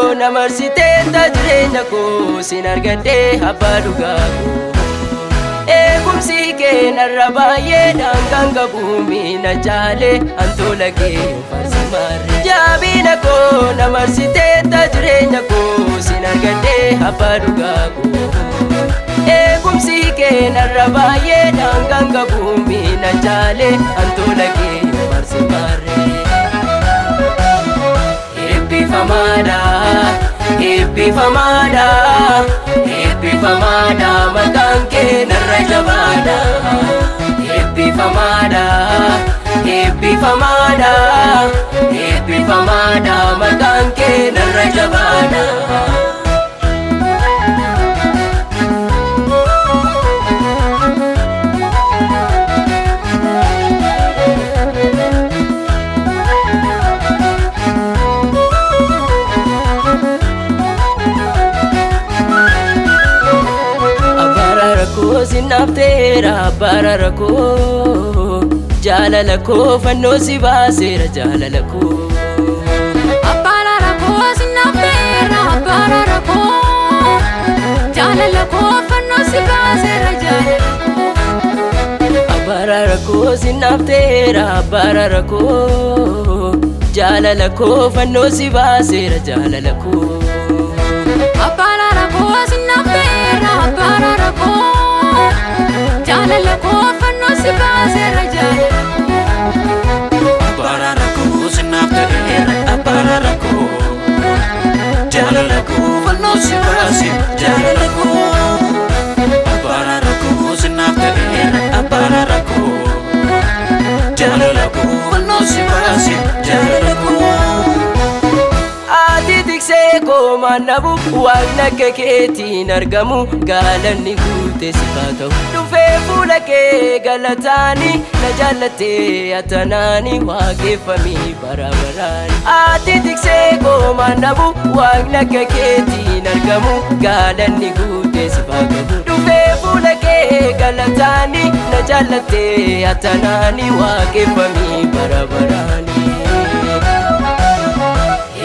koo na marsitee jireenya koo sin argadhee abbaa dhugaa koo. Eegumsi kee narra baay'ee daangaan qabuumi na jaalee antola kee farsi maarree. Jaabina koo na marsitee jireenya koo sin argadhee abbaa dhugaa koo. Eegumsi kee narra baay'ee daangaan qabuumi na jaalee antola kee farsi maarree. Eebbifamaadha, eebbifamaadha, eebbifamaadha maqaan kee narra jabaadha. Eebbifamaadha, eebbifamaadha, eebbifamaadha maqaan kee narra jabaadha. Sinafteera barara koo jaalala koo fannoo si baaseera jaalala koo. Barara koo sinafteera barara koo jaalala koo fannoo si baaseera jaalala koo. Barara koo sinafteera barara koo jaalala koo fannoo si baaseera jaalala koo. Barara koo sinafteera barara koo jaalala koo fannoo si baaseera jaalala koo. Barara koo sinafteera barara koo jaalala koo fannoo si baaseera jaalala koo. Barara koo sinafteera barara koo jaalala koo fannoo si baaseera jaalala koo. Ati tiksee koo mannabu waan akka keetiin argamu gaalanni guute sifaa ta'u. Dhufee fuula kee galataani na jaallattee atanaani waaqeffamii bara baraani. Ati tiksee koo mannabu waan akka keetiin argamu gaalanni guute sifaa ta'u. Dhufee fuula kee galataani na jaallattee atanaani waaqeffamii bara baraani.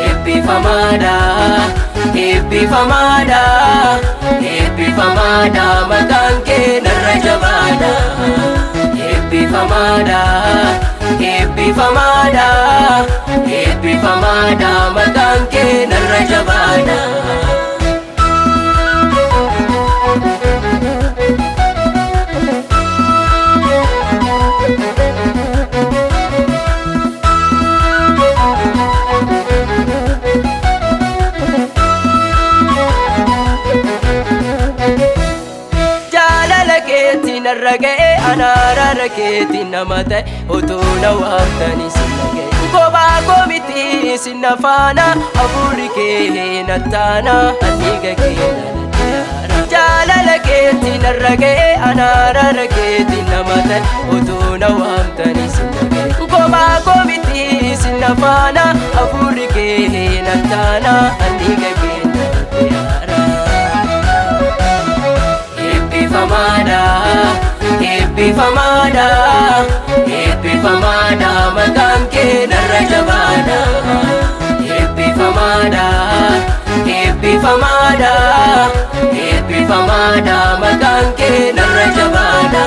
Eebbifamaadha, eebbifamaadha, eebbifamaadha maqaan kee narra jabaadha. Eebbifamaadha, eebbifamaadha, eebbifamaadha maqaan kee narra jabaadha. Narra ga'e anaarara keetiin nama ta'e otoo na waaftanii sinna ga'e. Kophaa koo miti sinna faana hafuurri kee na taana anniiga kee na yaara. Jaalala keetiin narra ga'e anaarara keetiin nama ta'e otoo na waaftanii sinna ga'e. Kophaa koo miti sinna faana hafuurri kee na taana anniiga kee na yaara. Eebbifamaadha, eebbifamaadha, eebbifamaadha maqaan kee narra jabaadha. Eebbifamaadha, eebbifamaadha, eebbifamaadha maqaan kee narra jabaadha.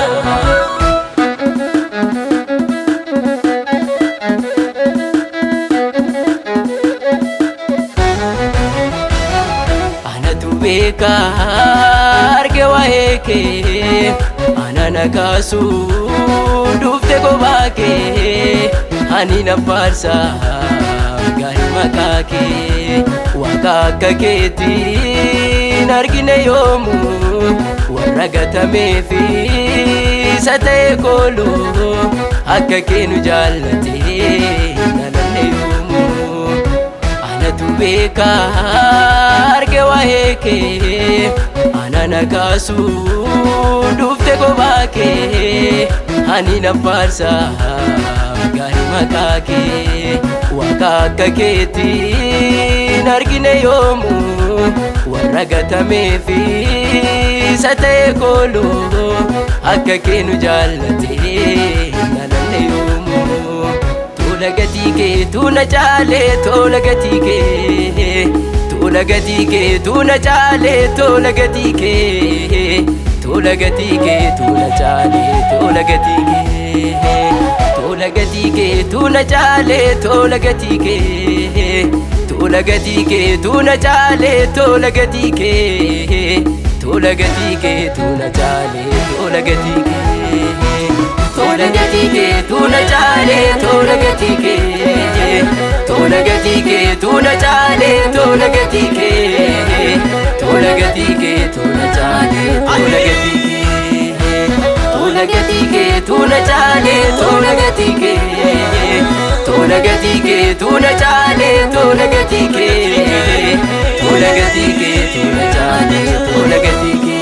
Anatu beeka arge waa'ee kee anana kaasu dhufte kophaa kee ani na faarsa gaarii maqaa kee. Waaqa akka keetiin argine yoomuu warra gatameefi isa ta'e kooluu akka kee nu jaallatee nalanne yoomuu. Anatu beeka arge waa'ee kee anana kaasu dhufte kophaa kee ani na faarsa gaarii maqaa kee. Waaqa akka keetiin argine yoomuu warra gatameefi isa ta'e kooluu akka kee nu jaallatee nalanne yoomuu. Tola gatii kee tu na jaalee tola gatii kee tola gatii kee tuuna caalee tola gatii kee tola gatii kee tuuna caalee tola gatii kee tola gatii kee tuuna caalee tola gatii kee tola gatii kee tuuna caalee tola gatii kee tola gatii kee tuuna caalee tola gatii kee tola gatii kee tuuna caalee tola gatii kee tola gatii kee tuuna caalee tola gatii kee tola gatii kee tuuna caalee tola gatii kee tola gatii kee tuuna caalee tola gatii kee tola gatii kee tuuna caalee tola gatii kee tola gatii kee tuuna caalee tola gatii kee